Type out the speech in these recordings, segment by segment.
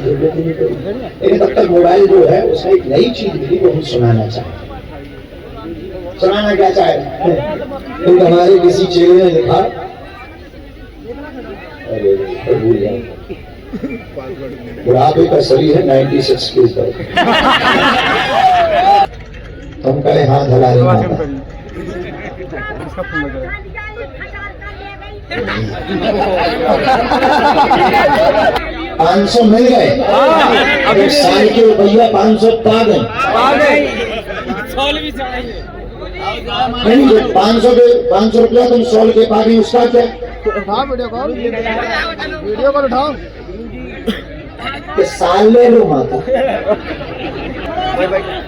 जरूरत ही नहीं पड़ी। लेकिन तब तक मोबाइल जो है उसमें एक नई चीज मिली, वो हम सुनाना चाहते। सुनाना क्या चाहे? तो हमारे किसी चेले ने लिखा, भूल गया, बुढ़ापे का शरीर है 96 के ऊपर। तुम कहे हाँ धलाली माता। 500 मिल गए, एक साल के रुपया 500 पा गए। नहीं, 500 रुपया तुम 100 के पा गए, उसका क्या? वीडियो कॉल उठाओ, साल ले लो माता,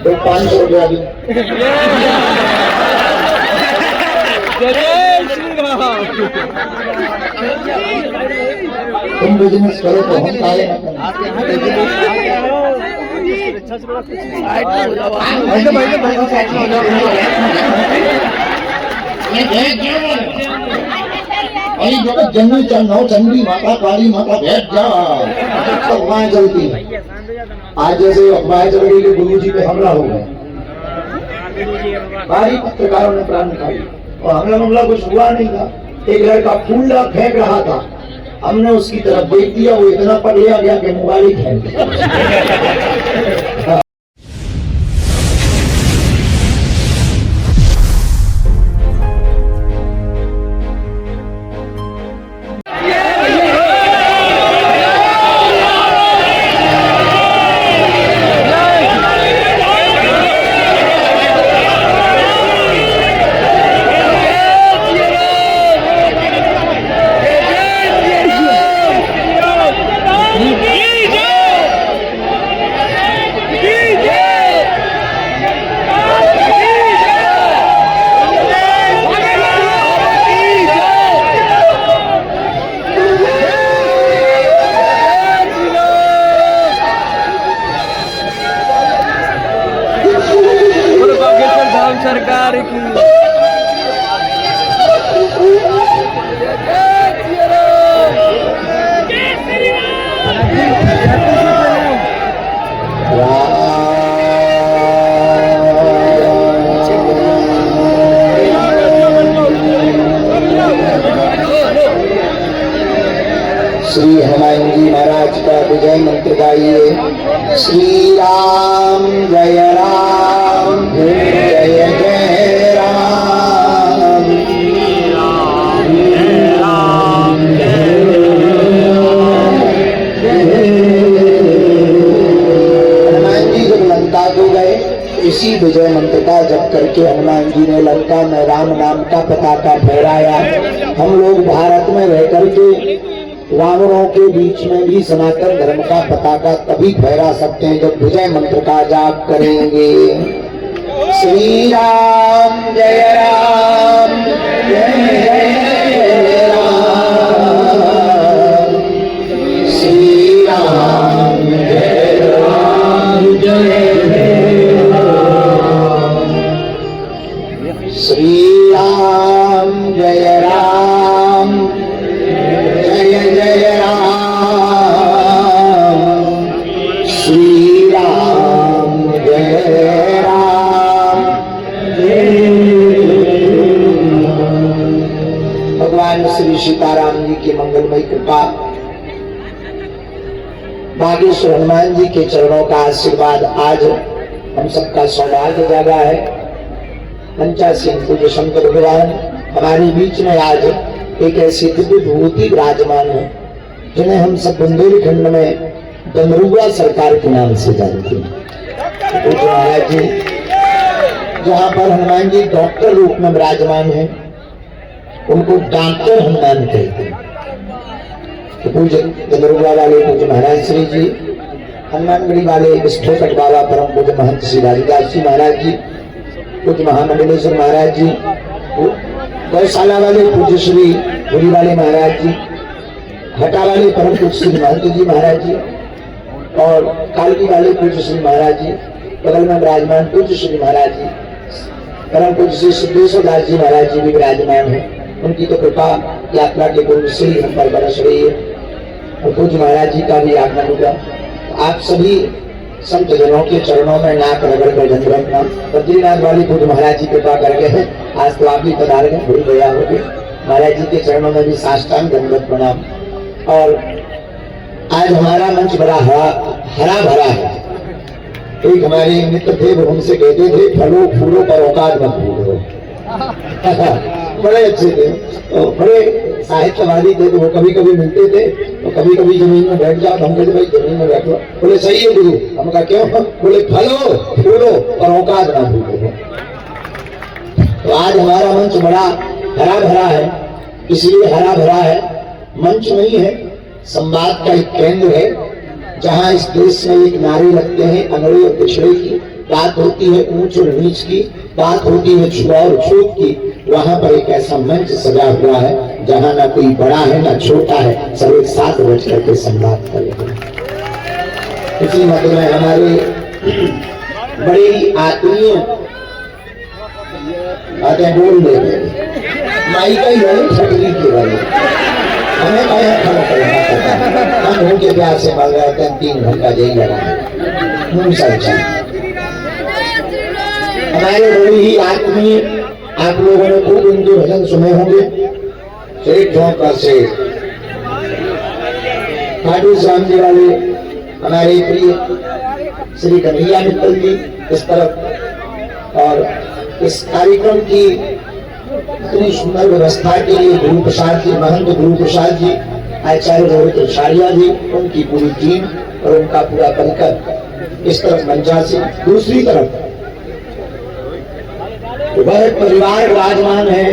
तो 500 रुपया भी। तुम बिजनेस करो तो हम काहे जगत जननी नौ चंडी माता काली माता बैठ जा, अफवाहें चलती। आज जैसे अफवाहें चल रही कि गुरु जी पे हमला हो गया, भारी पत्रकारों ने प्राण खाई, और हमला कुछ हुआ नहीं था। एक लड़का फूला फेंक रहा था, हमने उसकी तरफ देख दिया, वो इतना पड़ गया कि मोबाइल ही फेंक दिया। सरकार की श्री हनुमान जी महाराज का विजय मंत्र गाइए। श्री राम जय राम जय जय राम, राम हनुमान जी जब लंका को गए, इसी विजय मंत्र का जप करके हनुमान जी ने लंका में राम नाम का पताका फहराया। हम लोग भारत में रह करके रावणों के बीच में भी सनातन धर्म का पताका तभी फहरा सकते हैं जब विजय मंत्र का जाप करेंगे। श्री राम जय राम जय जय राम, श्री राम जय राम जय जय राम, श्री राम जय राम जय जय राम, श्री राम जय राम जय। भगवान श्री सीताराम जी की मंगलमय कृपा, बागेश्वर हनुमान जी के चरणों का आशीर्वाद आज हम सबका सौभाग्य जागा है। पंचासी पूज्य शंकर भगवान हमारे बीच में आज एक ऐसी दिव्य विभूति विराजमान है जिन्हें हम सब बुंदेलखंड में डमरुआ सरकार के नाम से जानते हैं। तो महाराज जी जहाँ पर हनुमान जी डॉक्टर रूप में विराजमान है, उनको डॉक्टर हनुमान कहते हैं। तो पूज्य डमरुआ वाले पूज्य महाराज श्री जी, हनुमानगढ़ी वाले विस्फोटक बाबा परम पूज्य महंत श्री राजदास जी महाराज जी, पूज्य महामंडलेश्वर महाराज जी, गौशाला वाले पूज्य श्री गुरी वाले महाराज जी, हटा वाले परम पूज्य श्री महंत जी महाराज जी, और कालकी वाले पूज्य श्री महाराज जी, बगल में विराजमान पूज्य श्री महाराज जी, परम पूज्य श्री सिद्धेश्वर दास जी महाराज जी भी विराजमान है। उनकी तो कृपा यात्रा के पूर्व से ही हम पर बरस रही है, और पूज्य महाराज जी का भी आगमन होगा। आप सभी संत जनों के चरणों में नाक रगड़ कर दंडवत प्रणाम। बद्रीनाथ वाली खुद महाराज जी कृपा कर गए हैं, आज तो आप भी पधार गए, भूल गया हो गए। महाराज जी के चरणों में भी साष्टांग दंडवत प्रणाम। और आज हमारा मंच बड़ा हरा भरा है। एक हमारे मित्र थे, वो हमसे कहते थे फलों फूलों पर औकात मत भूलो। बड़े अच्छे थे, तो बड़े साहित्यवादी थे, तो वो कभी कभी मिलते थे तो कभी कभी जमीन में बैठ जाओ, हम कहते भाई जमीन में बैठो। बोले सही है गुरु, हम कहा क्यों? बोले फलों फूलों और औकात ना भूलो। तो आज हमारा मंच बड़ा हरा भरा है, इसलिए हरा भरा है, मंच नहीं है, संवाद का एक केंद्र है, जहां इस देश में एक नारे लगते हैं अगड़े और पिछड़े की, बात होती है ऊंच और नीच की, बात होती है छुआ और छूत की। वहां पर एक ऐसा मंच सजा हुआ है जहां ना कोई बड़ा है ना छोटा है, सब एक साथ बैठ करके संवाद कर रहे हैं। इसी मत में हमारे बड़े ही आत्मीय आते बोल देते माई का ही वाले फटरी के वाले हमें खाना करना, हम उनके प्यार से मांग रहे थे 3 घंटा जेल लगा। हमारे बड़ी ही आत्मीय आप लोगों ने खूब उनके भजन सुने होंगे। से खाटू श्याम जी वाले हमारे प्रिय श्री कन्हैया मित्तल जी इस तरफ, और इस कार्यक्रम की इतनी सुंदर व्यवस्था के लिए गुरु प्रसाद जी, महंत गुरु प्रसाद जी, आचार्य रोहित आचार्य जी, उनकी पूरी टीम और उनका पूरा परिकर इस तरफ मंचा से, दूसरी तरफ वह परिवार विराजमान है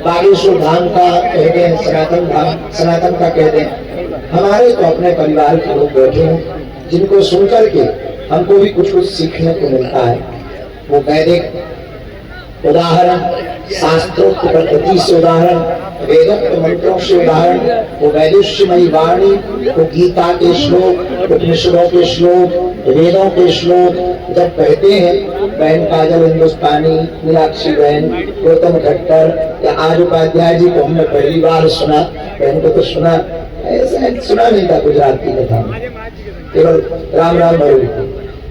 बागेश्वर धाम का कहते हैं, सनातन धाम सनातन का कहते हैं। हमारे तो अपने परिवार के लोग बैठे हैं जिनको सुनकर के हमको भी कुछ कुछ सीखने को मिलता है। वो वैदिक उदाहरण, शास्त्रोक्त पद्धति से उदाहरण, वेदोक्त मंत्रों से उदाहरण, वो वैदुष्यमयी वाणी, वो गीता के श्लोक, उपनिषदों के श्लोक, वेदों के श्लोक जब कहते हैं, बहन काजल हिंदुस्तानी, मीनाक्षी बहन, गौतम खट्टर या आज उपाध्याय जी को हमने पहली बार सुना, बहन को तो सुना, ऐसा सुना नहीं था गुजराती कथा में, केवल राम राम भर।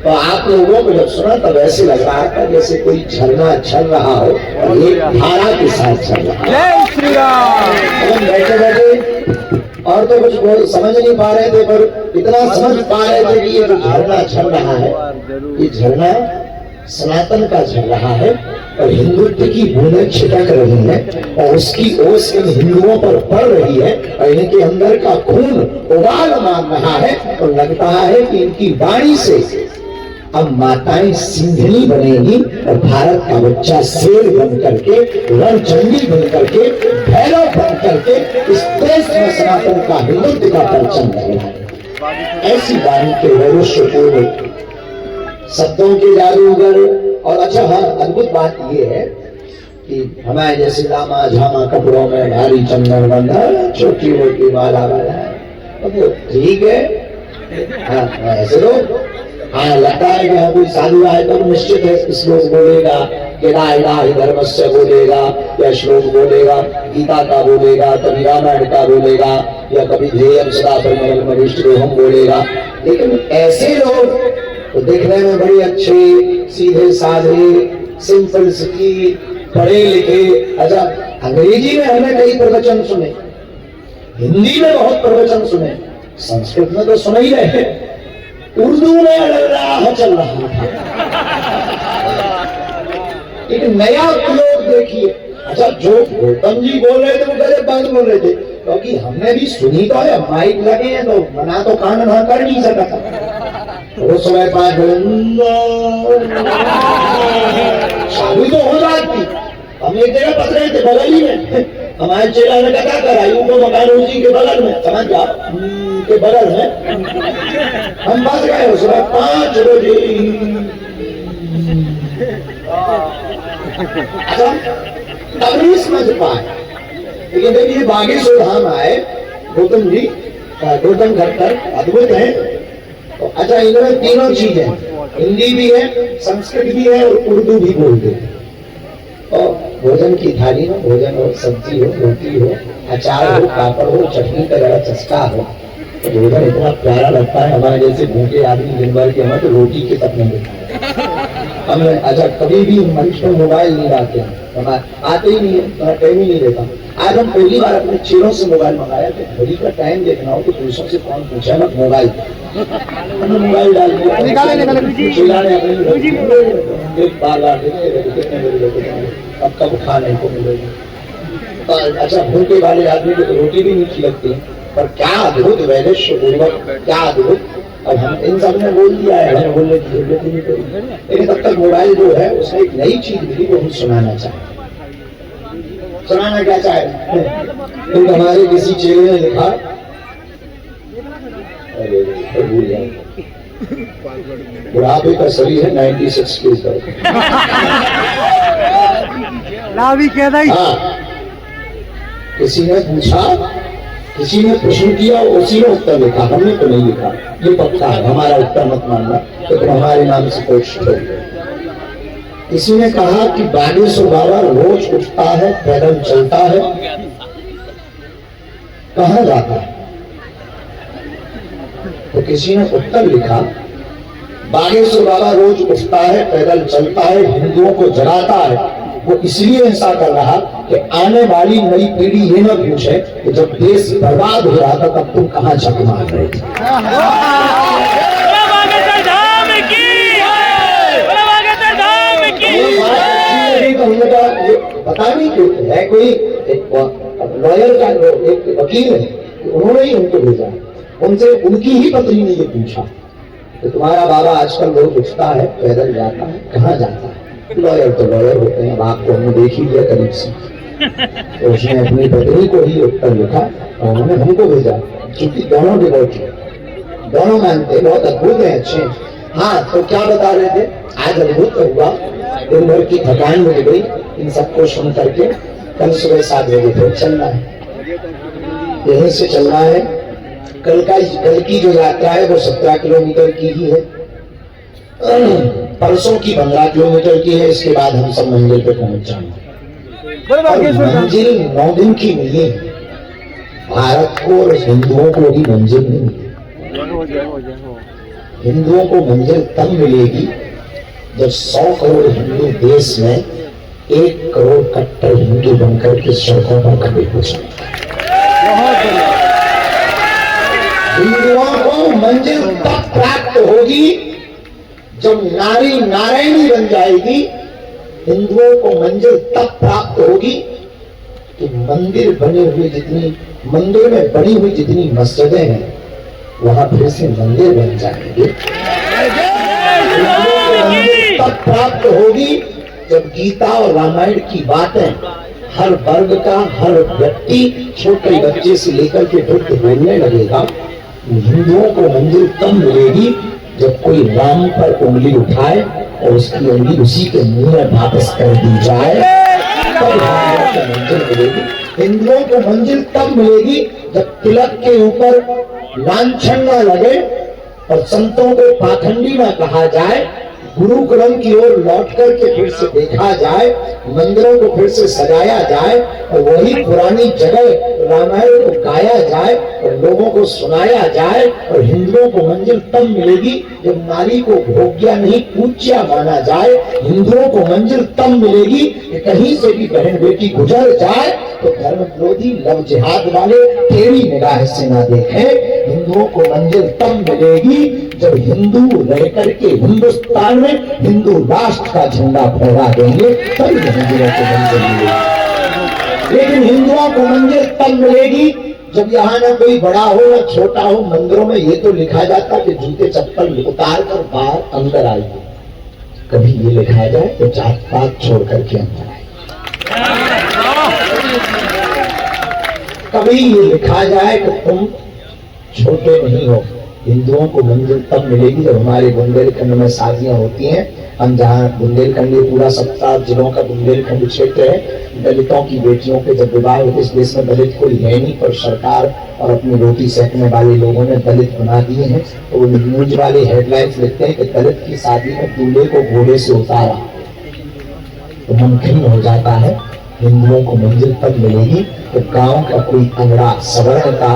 तो आप लोगों को जब सुना तब ऐसे लग रहा था जैसे कोई झरना चल रहा हो और एक धारा के साथ चल रहा है। जय श्री राम। बैठे बैठे और तो कुछ समझ नहीं पा रहे थे, पर इतना समझ पा रहे थे कि ये जो झरना चल रहा है, ये झरना सनातन का चल रहा है और हिंदुत्व की बूंदें छिटक रही है और उसकी ओस इन हिंदुओं पर पड़ रही है और इनके अंदर का खून उबाल मार रहा है। और लगता है कि इनकी वाणी से अब माताएं सिंधनी बनेगी और भारत का बच्चा शेर बन करके, रणचंडी बन करके, भैरव बन करके इस देश में सनातन का हिंदुत्व का परचम लगेगा। ऐसी वाणी के वैरुष्यपूर्ण शब्दों के जादूगर। और अच्छा हाँ, अद्भुत बात ये है कि हमारे जैसे लामा झामा कपड़ों में भारी चंदन बंधा, छोटी मोटी माला वाला है, तो ठीक है। हाँ ऐसे लोग, हाँ लगता है कि कोई साधु आए तो निश्चित है श्लोक बोलेगा, धर्मस्य बोलेगा या श्लोक बोलेगा, गीता का बोलेगा, कभी रामायण का बोलेगा या कभी ध्येयं सदा परमं बोलेगा। लेकिन ऐसे लोग तो देखने में बड़े अच्छे, सीधे साधे, सिंपल सिटी, पढ़े लिखे। अच्छा अंग्रेजी में हमने कई प्रवचन सुने, हिंदी में बहुत प्रवचन सुने, संस्कृत में तो सुन ही रहे, उर्दू में अल्लाह चल रहा था। एक नया प्रयोग देखिए। अच्छा जो गौतम जी बोल रहे थे वो गलत बात बोल रहे थे, क्योंकि हमने भी सुनी तो है, माइक लगे हैं तो मना तो कान ना कर नहीं सका था। उस समय 5 शादी तो हो जाती। हम एक जगह पक रहे थे बगल ही में, हमारे चेला ने कथा कराई, उनको मकान उसी के बगल में, समझ जाओ के बगल में हम बस गए। उस समय 5 बजे तब नहीं समझ पाए। लेकिन देखिए बागेश्वर धाम आए गौतम जी, गौतम खट्टर अद्भुत है। तो अच्छा इनमें तीनों चीजें, हिंदी भी है, संस्कृत भी है और उर्दू भी बोलते हैं। और भोजन की थाली में भोजन हो, सब्जी हो, रोटी हो, अचार हो, पापड़ हो, चटनी का जरा चस्का हो, भोजन इतना प्यारा लगता है, हमारे जैसे भूखे आदमी दिन भर के हमें तो रोटी के सपने देखते हैं। हमें अच्छा कभी भी मनुष्य में मोबाइल नहीं लाते हैं, आते ही नहीं है, टाइम ही नहीं देता। आज हम पहली बार अपने चेहरों से मोबाइल मंगाया, तो घड़ी का टाइम देखना हो तो पुरुषों से कौन पूछा ना मोबाइल, हमने मोबाइल डाल दिया, अब कब खाने को मिलेगा। अच्छा भूखे वाले आदमी को तो रोटी भी मीठी लगती है, पर क्या अद्भुत वैदेश्य पूर्वक, क्या अद्भुत। अब हम इन सब ने बोल दिया है, हमें बोलने की जरूरत ही नहीं पड़ी, लेकिन तब तक मोबाइल जो है उसमें एक नई चीज मिली वो हम सुनाना चाहते। सुनाना क्या चाहे, तो हमारे किसी चेले ने लिखा, बुढ़ापे का शरीर है 96 के ऊपर। हाँ, किसी ने पूछा, किसी ने प्रश्न किया, उसी ने उत्तर लिखा, हमने तो नहीं लिखा। ये पक्का है, हमारा उत्तर मत मानना, तो तुम हमारे नाम से कोशिश करो। किसी ने कहा कि बागेश्वर बाबा रोज उठता है, पैदल चलता है, कहाँ जाता है? तो किसी ने उत्तर लिखा, बागेश्वर बाबा रोज उठता है, पैदल चलता है, हिंदुओं को जगाता है। वो इसलिए ऐसा कर रहा कि आने वाली नई पीढ़ी ये न पूछे कि जब देश बर्बाद हो रहा था तब तुम कहाँ झक मार रहे थे। पता नहीं क्यों है, कोई लॉयर का एक वकील है, उन्होंने ही उनको भेजा, उनसे उनकी ही पत्नी ने ये पूछा कि तुम्हारा बाबा आजकल रोज उठता है, पैदल जाता है, कहाँ जाता है? लॉयर तो लॉयर होते हैं, आपको हमने देख ही लिया करीब से। तो उसने अपनी पत्नी को ही उत्तर लिखा और उन्होंने हमको भेजा, क्योंकि दोनों डिवोटी, दोनों मानते बहुत अद्भुत है, अच्छे। हाँ, तो क्या बता रहे थे, आज अद्भुत हुआ, दिन भर की थकान मिल गई इन सबको सुन करके। कल सुबह 7 बजे फिर चलना है, यहीं से चलना है। कल की जो यात्रा है वो 17 किलोमीटर की ही है, परसों की 15 किलोमीटर की है। इसके बाद हम सब मंजिल पे पहुंच जाएंगे। मंजिल 9 दिन की नहीं है, भारत को और हिंदुओं को भी मंजिल नहीं मिली। हिंदुओं को मंजिल तब मिलेगी जब 100 करोड़ हिंदू देश में 1 करोड़ कट्टर हिंदू बनकर के सड़कों पर खड़े हो जाएंगे। हिंदुओं को मंजिल तब प्राप्त होगी जब नारी नारायणी बन जाएगी। हिंदुओं को मंजिल तब प्राप्त होगी कि मंदिर बने हुए जितनी, मंदिर में बनी हुई जितनी मस्जिदें हैं वहां फिर से मंदिर बन जाएंगे। तब प्राप्त होगी जब गीता और रामायण की बातें हर वर्ग का, हर व्यक्ति, छोटे बच्चे से लेकर के वृद्ध बोलने लगेगा। हिंदुओं को मंजिल तब मिलेगी जब कोई राम पर उंगली उठाए और उसकी उंगली उसी के मुंह में वापस कर दी जाए, तब हिंदुओं को मंजिल मिलेगी। हिंदुओं को मंजिल तब मिलेगी जब तिलक के ऊपर लांछन न लगे और संतों को पाखंडी न कहा जाए, गुरु ग्रंथ की ओर लौट करके फिर से देखा जाए, मंदिरों को फिर से सजाया जाए और वही पुरानी जगह रामायण को गाया जाए और लोगों को सुनाया जाए। और हिंदुओं को मंजिल तब मिलेगी जब नारी को भोग्या नहीं पूज्या माना जाए। हिंदुओं को मंजिल तब मिलेगी कि कहीं से भी बहन बेटी गुजर जाए तो धर्म विरोधी लव जिहाद वाले टेढ़ी निगाह से ना देखें। हिंदुओं को मंजिल तब मिलेगी जब हिंदू रह करके हिंदुस्तान में हिंदू राष्ट्र का झंडा फहरा देंगे, तभी हिंदुओं को मंजिल मिलेगी। लेकिन हिंदुओं को मंजिल तब मिलेगी जब यहाँ ना कोई बड़ा हो ना छोटा हो। मंदिरों में ये तो लिखा जाता कि जूते चप्पल उतार कर बाहर अंदर आइए, कभी ये लिखा जाए तो जात पात छोड़ करके अंदर आइए। कभी ये लिखा जाए कि तुम छोटे नहीं हो। हिंदुओं को मंजिल तब मिलेगी जब हमारे बुंदेलखंड में शादियां होती हैं। हम जहाँ बुंदेलखंड, ये पूरा 17 जिलों का बुंदेलखंड क्षेत्र है, दलितों की बेटियों के जब विवाह होते, इस देश में दलित कोई है नहीं, पर सरकार और अपनी रोटी सेकने वाले लोगों ने दलित बना दिए हैं। तो वो न्यूज वाले हेडलाइंस लिखते हैं कि दलित की शादी में दूल्हे को घोड़े से उतारा। तो मुमकिन हो जाता है हिंदुओं को मंजिल तब मिलेगी तो गांव का कोई अंगड़ा, सवर्ण का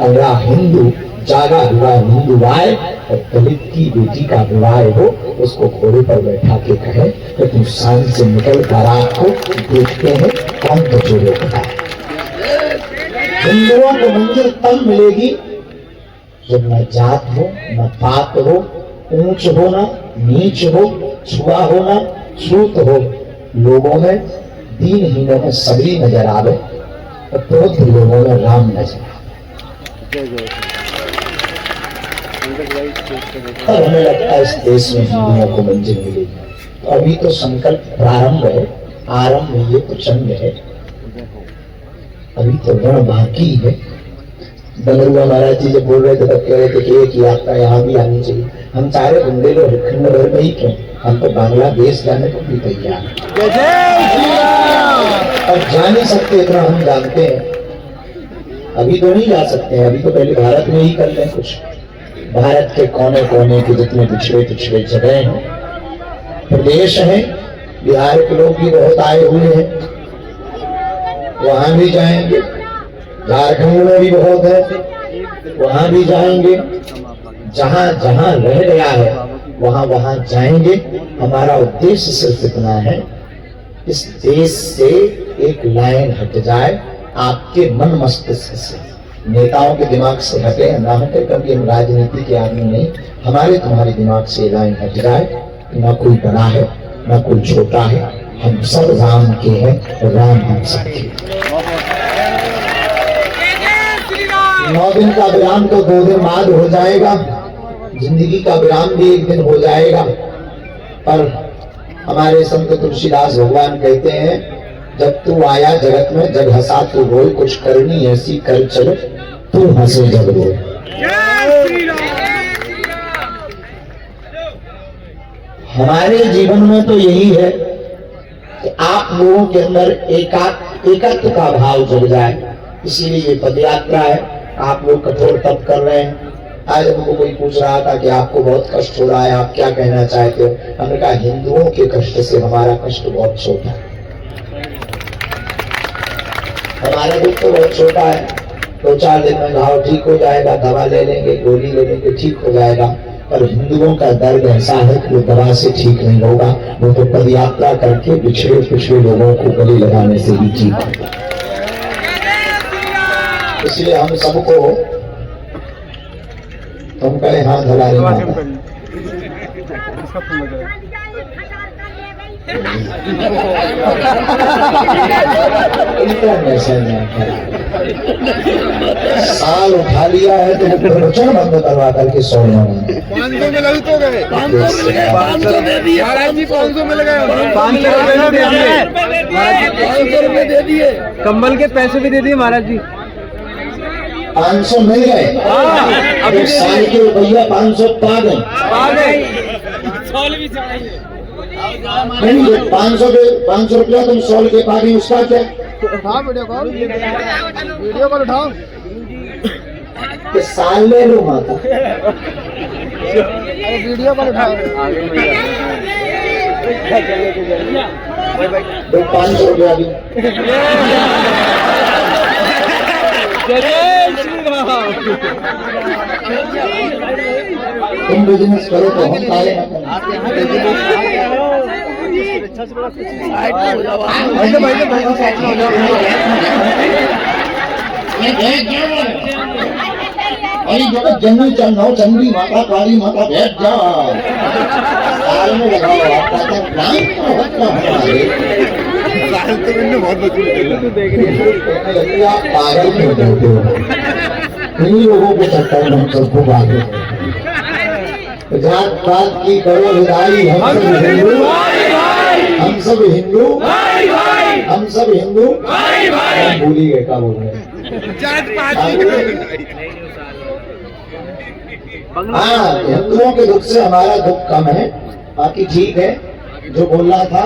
अंगड़ा हिंदू जागा हुआ हिंदू आए और दलित की बेटी का विवाह हो, उसको घोड़े पर बैठा के कहे कि तुम शान से निकल बारात को देखते हैं कौन तुझे रोकता है। हिंदुओं को मंजिल तब मिलेगी जब न जात हो, न पात हो, ऊंच हो न नीच हो, छुआ हो न छूत हो, लोगों में दीनहीनों में सबरी नजर आवे और क्रोध लोगों में राम नजर आवे। और हमें लगता है इस देश में हिंदुओं को मंजिल मिलेगी। तो अभी तो संकल्प प्रारंभ है, आरंभ ये तो चंद है, अभी तो रण बाकी है। बंगरुआ महाराज जी जब बोल रहे थे तब कह रहे थे कि एक यात्रा यहाँ भी आनी चाहिए। हम चाहे बुंदेलखंड खंड भर में ही क्यों, हम तो बांग्लादेश जाने को भी तैयार हैं। और जा नहीं सकते इतना हम जानते हैं, अभी तो नहीं जा सकते हैं, अभी तो पहले भारत में ही कर लें कुछ। भारत के कोने कोने के जितने पिछड़े पिछड़े जगह हैं, प्रदेश हैं, बिहार के लोग भी बहुत आए हुए हैं, वहां भी जाएंगे। झारखंड में भी बहुत है, वहां भी जाएंगे। जहां जहां रह गया है वहां वहां जाएंगे। हमारा उद्देश्य सिर्फ इतना है, इस देश से एक लाइन हट जाए आपके मन मस्तिष्क से, नेताओं के दिमाग से हटे ना हटे, कभी हम राजनीति के आदमी नहीं, हमारे तुम्हारे दिमाग से लाइन हट जाए। ना कोई बड़ा है ना कोई छोटा है, हम सब राम के हैं, राम हम सबके। 9 दिन का विराम तो 2 दिन बाद हो जाएगा, जिंदगी का विराम भी एक दिन हो जाएगा। पर हमारे संत तुलसीदास भगवान कहते हैं, जब तू आया जगत में जग हंसा तू रोए, कुछ करनी ऐसी कर चल तू हंसे जग रोए। हमारे जीवन में तो यही है कि आप लोगों के अंदर एकत्व का भाव जग जाए। इसीलिए ये पदयात्रा है, आप लोग कठोर तप कर रहे हैं। आज हमको कोई पूछ रहा था कि आपको बहुत कष्ट हो रहा है, आप क्या कहना चाहते हो? हमने कहा हिंदुओं के कष्ट से हमारा कष्ट बहुत छोटा है, हमारा दुख तो बहुत छोटा है। 2-4 दिन में घाव ठीक हो जाएगा, दवा ले लेंगे, गोली ले लेंगे, ठीक हो जाएगा। पर हिंदुओं का दर्द ऐसा है कि वो दवा से ठीक नहीं होगा, वो तो पदयात्रा करके पिछड़े पिछड़े लोगों को गले लगाने से भी ठीक होगा। इसलिए हम सबको तुम कहे हाथ हला रही माता, साल उठा लिया है तो प्रवचन बंद करवा करके सो जाना। 500 में लग तो गए, 500 दे दिए महाराज जी, 500 में लगे, 500 रुपए दे दिए, कंबल के पैसे भी दे दिए महाराज जी। 500 मिल गए, अब साल के रुपया 500 पा गए। नहीं 500 रुपया तुम 100 के पा गए, उसका क्या? वीडियो कॉल उठाओ, साल ले लो माता, वीडियो कॉल उठाओ, 500 रुपया भी तुम बिजनेस करो तो हम काले ना करें। जंगल चल रहा चंडी माता काली माता बैठ जाओ, साल में लगाओ आपका आप पागल क्यों होते हो? इन्हीं लोगों के चक्कर में हम सबको भागे। जात पात की करो विदाई, हम सब हिंदू, हम सब हिंदू, हम सब हिंदू। भूल ही गए क्या बोल रहे हैं। हाँ, हिंदुओं के दुख से हमारा दुख कम है, बाकी ठीक है। जो बोलना था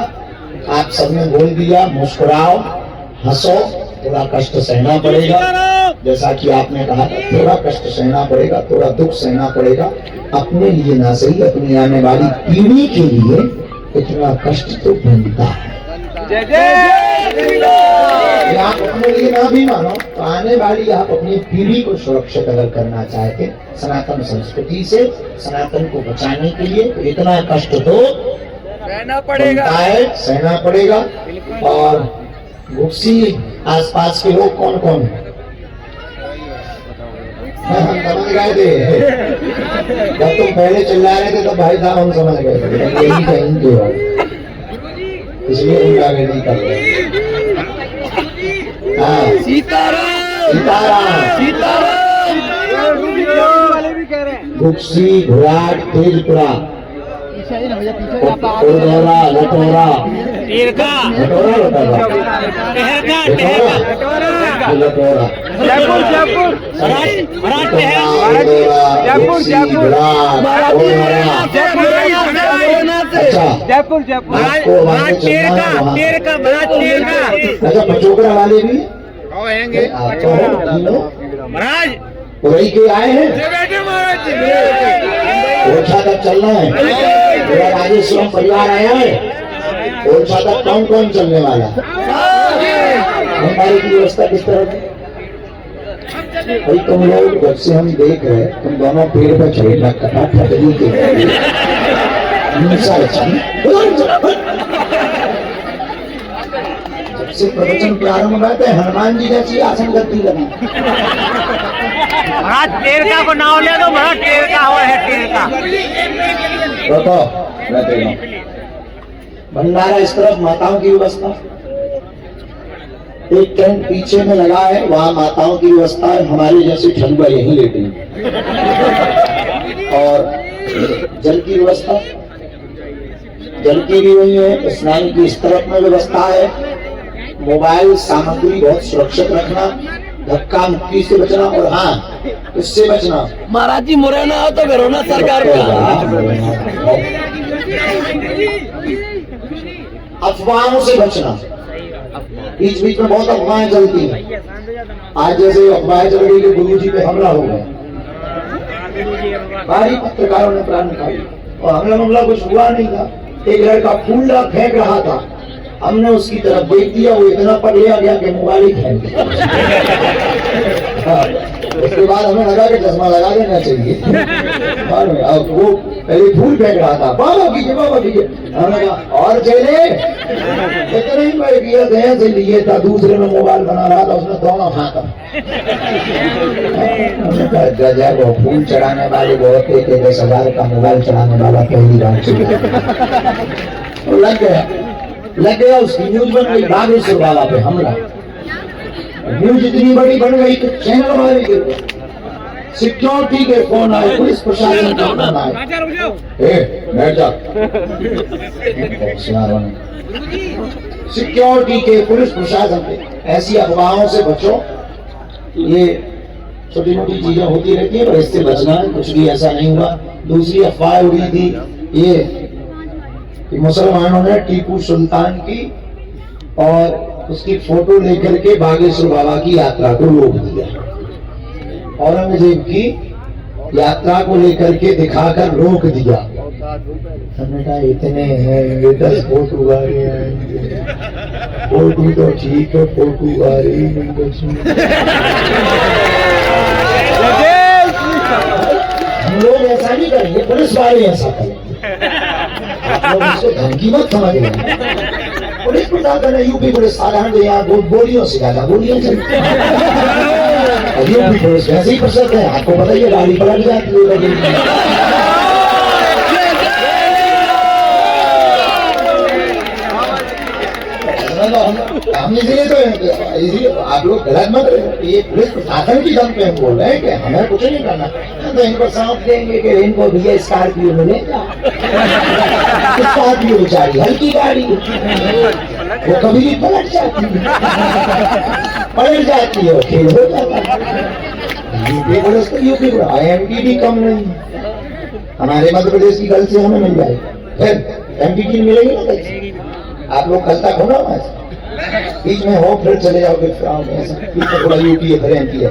आप सबने बोल दिया। मुस्कुराओ, हंसो, थोड़ा कष्ट सहना पड़ेगा, जैसा कि आपने कहा था, थोड़ा कष्ट सहना पड़ेगा, थोड़ा दुख सहना पड़ेगा। अपने लिए ना सही, अपनी आने वाली पीढ़ी के लिए इतना कष्ट तो बनता है। जय जय श्री राम। ये आप अपने लिए ना भी मानो तो आने वाली आप अपनी पीढ़ी को सुरक्षित अगर करना चाहते सनातन संस्कृति से, सनातन को बचाने के लिए तो इतना कष्ट तो सहना पड़ेगा, सहना पड़ेगा। और घुक्सी आसपास के लोग कौन कौन है? हम समझ गए थे जब तुम पहले चिल्ला रहे थे तो भाई साहब हम समझ गए थे यही कहेंगे हो, इसलिए उनका नहीं कर रहे। हाँ सीताराम सीताराम सीताराम वाले भी कह रहे हैं। घुक्सी घुराट तेजपुरा उड़दौरा लटोरा टेरका लटोरा लटोरा जयपुर जयपुर जयपुर जयपुर जयपुर जयपुर अच्छा पचोकड़ा वाले भी महाराज वही के आए हैं। महाराज ओरछा तक चलना है, पूरा राजेश्वरम परिवार आया है। ओरछा तक कौन कौन चलने वाला? हमारी की व्यवस्था किस तरह की? भाई तुम लोग जब से हम देख रहे तुम दोनों पेड़ पर चढ़ना कटा फटली के जब से प्रवचन प्रारंभ हुआ थे हनुमान जी जैसी आसन गति लगी। महाराज टेरका को नाम ले दो, महाराज टेरका हो है टेरका। भंडारा इस तरफ माताओं की व्यवस्था, एक टेंट पीछे में लगा है वहां माताओं की व्यवस्था है, हमारे जैसे ठंडा यहीं लेटे हैं। और जल की व्यवस्था, जल की भी वही है, स्नान की इस तरफ में व्यवस्था है। मोबाइल सामग्री बहुत सुरक्षित रखना, धक्का मुक्की से बचना और हाँ इससे बचना महाराज जी मुरैना हो तो घरोना सरकार अफवाहों से बचना। बीच बीच में बहुत अफवाहें चलती हैं। आज जैसे अफवाहें चल रही कि गुरु जी पे हमला हो गया, भारी पत्रकारों ने प्राण खाई और हमला कुछ हुआ नहीं था। एक लड़का फूल फेंक रहा था, हमने उसकी तरफ देख दिया, वो इतना पढ़ लिया गया कि मोबाइल ही फेंक दिया। उसके बाद हमें लगा कि चश्मा लगा देना चाहिए। अब वो पहले फूल फेंक रहा था, बाबा कीजिए। हमने कहा और चले इतने ही मैं किया दया से लिए था, दूसरे में मोबाइल बना रहा था, उसने दोनों फाँका। गजब, वो फूल चढ़ाने वाले बहुत थे कि 10,000 का मोबाइल चढ़ाने वाला पहली बार लग गया उसकी न्यूज बन गई, बागेश्वर बाबा पे हमला। न्यूज इतनी बड़ी बन गई कि चैनल वाले गिर गए, सिक्योरिटी के फोन आए, पुलिस प्रशासन के फोन आए। बैठ जा। सिक्योरिटी के, पुलिस प्रशासन के। ऐसी अफवाहों से बचो, ये छोटी मोटी चीजें होती रहती है पर इससे बचना है, कुछ भी ऐसा नहीं हुआ। दूसरी अफवाह उड़ी थी ये कि मुसलमानों ने टीपू सुल्तान की और उसकी फोटो लेकर के बागेश्वर बाबा की यात्रा को रोक दिया। औरंगजेब की यात्रा को लेकर के दिखाकर रोक दिया। हमने कहा इतने हैं, ये 10 फोटो आ रहे हैं, फोटो तो ठीक है, फोटो आ रही हम लोग ऐसा नहीं करेंगे, पुलिस वाले ऐसा करेंगे। आप लोग इसको धमकी मत समझ लें। पुलिस प्रशासन है, यूपी पुलिस साधारण यहाँ गोलियों से ज्यादा गोलियां चलती हैं। यूपी पुलिस वैसे ही प्रसिद्ध है, आपको बताइए, गाड़ी पलट जाती है। हम इसीलिए तो इसीलिए आप लोग गलत मत, ये पुलिस प्रशासन की दम पे हम बोल रहे हैं कि हमें कुछ नहीं करना। तो इनको सौंप देंगे कि इनको भैया स्कॉर्पियो मिलेगा। स्कॉर्पियो बेचारी हल्की गाड़ी, वो कभी भी पलट जाती है, खेल हो जाता है। यूपी पुलिस तो यूपी को IMT भी कम नहीं, हमारे मध्य प्रदेश की गल से हमें मिल जाएगी, फिर MP की मिलेगी ना कल। आप लोग कल तक हो ना, बीच में हो फिर चले जाओगे, बीच में थोड़ा यूपी है फिर MP है।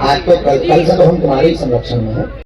आज तो कल से तो हम तुम्हारे ही संरक्षण में हैं।